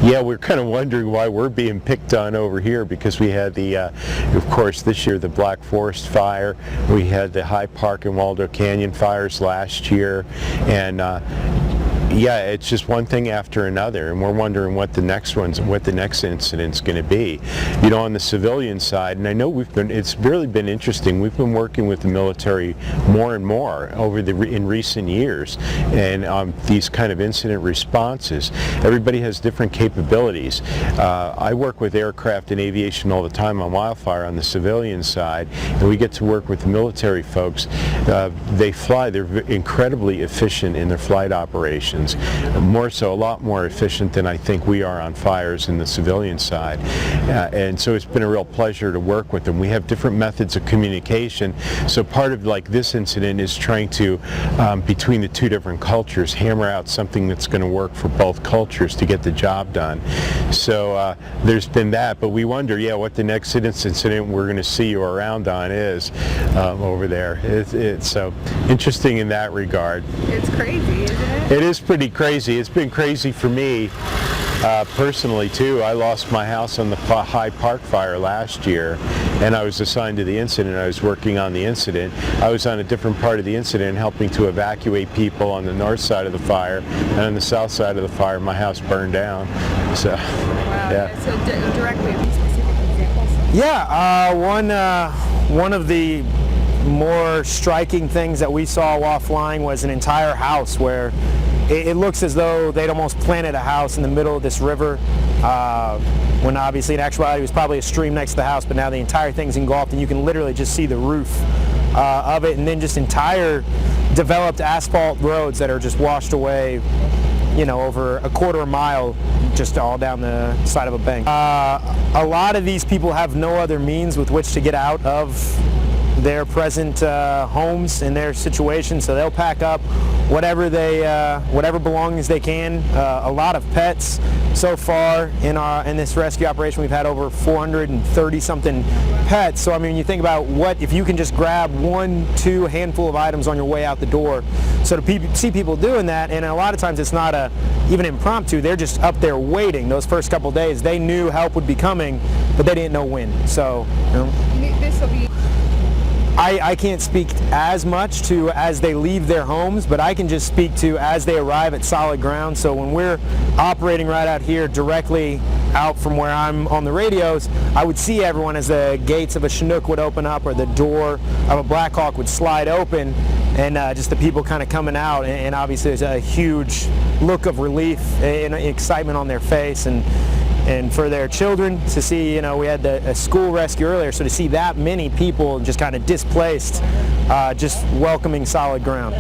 Yeah, we're kind of wondering why we're being picked on over here, because we had the, of course, this year the Black Forest fire. We had the High Park and Waldo Canyon fires last year, and yeah, it's just one thing after another, and we're wondering what the next incident's going to be. You know, on the civilian side, and I know it's really been interesting. We've been working with the military more and more in recent years, and these kind of incident responses. Everybody has different capabilities. I work with aircraft and aviation all the time on wildfire on the civilian side, and we get to work with the military folks. They fly. They're incredibly efficient in their flight operations. More so, a lot more efficient than I think we are on fires in the civilian side. And so it's been a real pleasure to work with them. We have different methods of communication. So part of like this incident is trying to, between the two different cultures, hammer out something that's going to work for both cultures to get the job done. So there's been that, but we wonder, yeah, what the next incident we're going to see you around on is over there. It's so interesting in that regard. It's crazy, isn't it? It is pretty crazy. It's been crazy for me personally too. I lost my house on the High Park fire last year, and I was assigned to the incident. I was working on the incident. I was on a different part of the incident helping to evacuate people on the north side of the fire, and on the south side of the fire my house burned down. So wow. Yeah. So directly, any specific examples? Yeah, one of the more striking things that we saw while flying was an entire house where it looks as though they'd almost planted a house in the middle of this river, when obviously in actuality it was probably a stream next to the house, but now the entire thing's engulfed and you can literally just see the roof of it, and then just entire developed asphalt roads that are just washed away, you know, over a quarter of a mile just all down the side of a bank. A lot of these people have no other means with which to get out of their present homes and their situation, so they'll pack up whatever belongings they can. A lot of pets. So far in this rescue operation, we've had over 430 something pets. So I mean, when you think about what if you can just grab two handful of items on your way out the door. So to see people doing that, and a lot of times it's not even impromptu. They're just up there waiting. Those first couple of days, they knew help would be coming, but they didn't know when. So you know, This will be. I can't speak as much to as they leave their homes, but I can just speak to as they arrive at solid ground. So when we're operating right out here directly out from where I'm on the radios, I would see everyone as the gates of a Chinook would open up or the door of a Black Hawk would slide open, and just the people kind of coming out, and obviously there's a huge look of relief and excitement on their face, and for their children to see, you know, we had a school rescue earlier, so to see that many people just kind of displaced, just welcoming solid ground.